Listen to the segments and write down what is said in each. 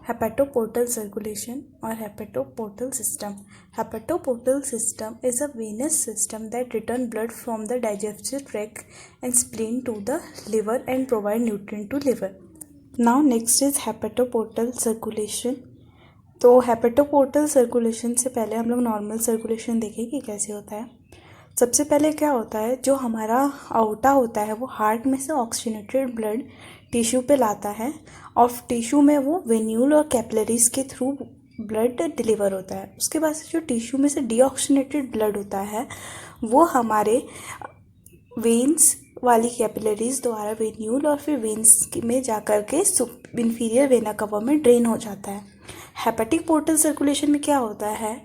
Hepatoportal circulation or hepatoportal system. Hepatoportal system is a venous system that return blood from the digestive tract and spleen to the liver and provide nutrient to liver. Now next is hepatoportal circulation. तो हेपेटोपोर्टल circulation से पहले हम लोग normal circulation देखें कि कैसे होता है। सबसे पहले क्या होता है, जो हमारा आउटा होता है वो हार्ट में से ऑक्सीजनेटेड ब्लड टिश्यू पे लाता है और टिश्यू में वो वेन्यूल और कैपिलरीज के थ्रू ब्लड डिलीवर होता है। उसके बाद से जो टिश्यू में से डीऑक्सीजनेटेड ब्लड होता है वो हमारे वेन्स वाली कैपिलरीज द्वारा वेन्यूल और फिर वेन्स में जाकर के इंफीरियर वेना कवा में ड्रेन हो जाता है। हेपेटिक पोर्टल सर्कुलेशन में क्या होता है,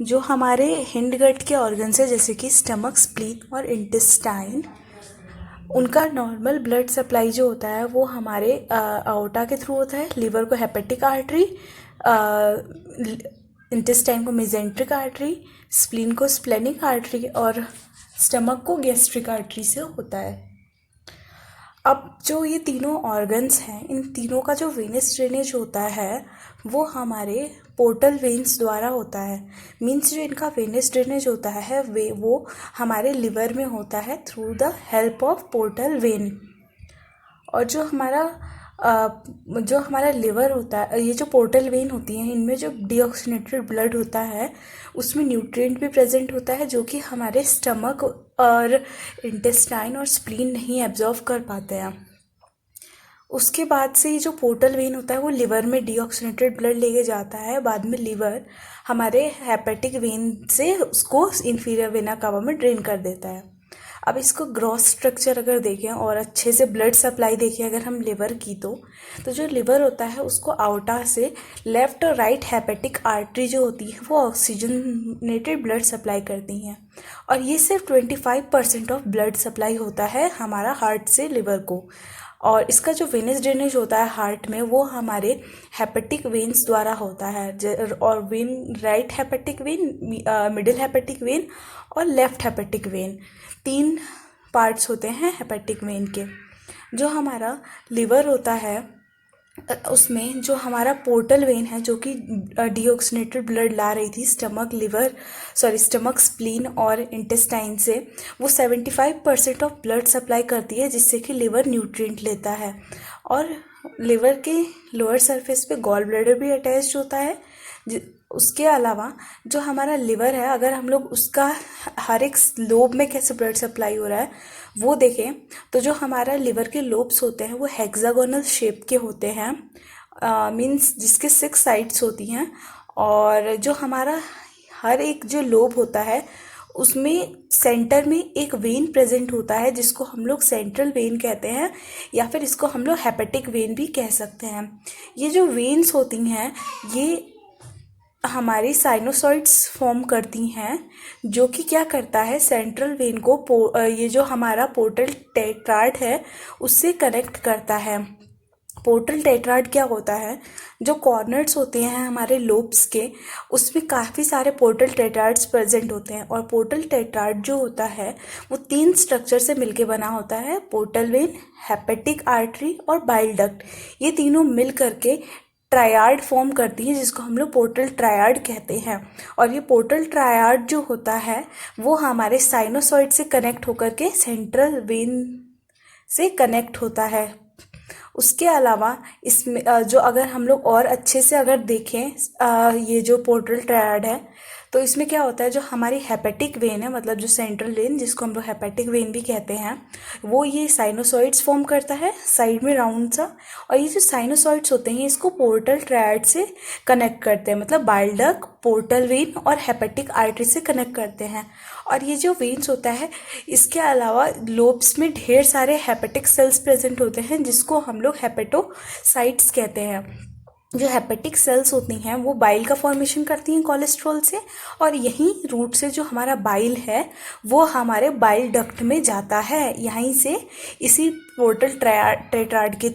जो हमारे हिंडगट के ऑर्गन्स है जैसे कि स्टमक, स्प्लीन और इंटेस्टाइन, उनका नॉर्मल ब्लड सप्लाई जो होता है वो हमारे आउटा के थ्रू होता है। लिवर को हेपेटिक आर्टरी, इंटेस्टाइन को मेजेंट्रिक आर्टरी, स्प्लीन को स्प्लेनिक आर्टरी और स्टमक को गैस्ट्रिक आर्टरी से होता है। अब जो ये तीनों ऑर्गन्स हैं, इन तीनों का जो वेनस ड्रेनेज होता है वो हमारे पोर्टल वेन्स द्वारा होता है। मीन्स जो इनका वेनस ड्रेनेज होता है वो हमारे लिवर में होता है through the help of portal vein. और जो हमारा लिवर होता है, ये जो पोर्टल वेन होती हैं, इनमें जो डीऑक्सीजनेटेड ब्लड होता है उसमें न्यूट्रिएंट भी प्रेजेंट होता है जो कि हमारे स्टमक और इंटेस्टाइन और स्प्लीन नहीं एब्जॉर्व कर पाते हैं। उसके बाद से ये जो पोर्टल वेन होता है वो लिवर में डीऑक्सीजनेटेड ब्लड लेके जाता है। बाद में लिवर हमारे हेपेटिक वेन से उसको इंफीरियर वेना कावा में ड्रेन कर देता है। अब इसको ग्रॉस स्ट्रक्चर अगर देखें और अच्छे से ब्लड सप्लाई देखें अगर हम लिवर की, तो जो लिवर होता है उसको आउटा से लेफ्ट और राइट हेपेटिक आर्टरी जो होती है वो ऑक्सीजनेटेड ब्लड सप्लाई करती हैं। और ये सिर्फ 25% ऑफ ब्लड सप्लाई होता है हमारा हार्ट से लिवर को। और इसका जो वेनस ड्रेनेज होता है हार्ट में वो हमारे हेपेटिक वेन्स द्वारा होता है। और when right hepatic when, middle hepatic when और लेफ्ट हेपेटिक वेन, 3 पार्ट्स होते हैं हेपेटिक वेन के। जो हमारा लिवर होता है उसमें जो हमारा पोर्टल वेन है जो कि डीऑक्सीजनेटेड ब्लड ला रही थी स्टमक, स्प्लीन और इंटेस्टाइन से, वो 75% ऑफ ब्लड सप्लाई करती है जिससे कि लिवर न्यूट्रिएंट लेता है। और लिवर के लोअर सरफेस पे गॉल ब्लैडर भी अटैच्ड होता है। उसके अलावा जो हमारा लिवर है, अगर हम लोग उसका हर एक लोब में कैसे ब्लड सप्लाई हो रहा है वो देखें, तो जो हमारा लिवर के लोब्स होते हैं वो हेक्सागोनल शेप के होते हैं, मीन्स जिसके 6 साइड्स होती हैं। और जो हमारा हर एक जो लोब होता है उसमें सेंटर में एक वेन प्रेजेंट होता है जिसको हम लोग सेंट्रल वेन कहते हैं, या फिर इसको हम लोग हेपेटिक वेन भी कह सकते हैं। ये जो वेन्स होती हैं ये हमारी साइनोसॉइड्स फॉर्म करती हैं, जो कि क्या करता है, सेंट्रल वेन को ये जो हमारा पोर्टल टेट्राड है उससे कनेक्ट करता है। पोर्टल टेट्राड क्या होता है, जो कॉर्नर्स होते हैं हमारे लोब्स के उसमें काफ़ी सारे पोर्टल टेट्राड्स प्रेजेंट होते हैं। और पोर्टल टेट्राड जो होता है वो 3 स्ट्रक्चर से मिलके बना होता है, पोर्टल वेन, हेपेटिक आर्टरी और बाइल डक्ट। ये तीनों मिल करके ट्रायाड फॉर्म करती है जिसको हम लोग पोर्टल ट्रायाड कहते हैं। और ये पोर्टल ट्रायाड जो होता है वो हमारे साइनोसॉइड से कनेक्ट होकर के सेंट्रल वेन से कनेक्ट होता है। उसके अलावा इसमें जो अगर हम लोग और अच्छे से अगर देखें ये जो पोर्टल ट्रायाड है, तो इसमें क्या होता है, जो हमारी हेपेटिक वेन है, मतलब जो सेंट्रल वेन जिसको हम लोग हेपेटिक वेन भी कहते हैं, वो ये साइनोसॉइड्स फॉर्म करता है साइड में राउंड सा। और ये जो साइनोसॉइड्स होते हैं इसको पोर्टल ट्रायड से कनेक्ट करते हैं, मतलब बाइल डक्ट, पोर्टल वेन और हेपेटिक आर्टरी से कनेक्ट करते हैं। और ये जो वेन्स होता है इसके अलावा लोब्स में ढेर सारे हेपेटिक सेल्स प्रेजेंट होते हैं जिसको हम लोग हेपेटोसाइट्स कहते हैं। जो हेपेटिक सेल्स होती हैं वो बाइल का फॉर्मेशन करती हैं कोलेस्ट्रॉल से, और यहीं रूट से जो हमारा बाइल है वो हमारे बाइल डक्ट में जाता है, यहीं से इसी पोर्टल टेट्राड के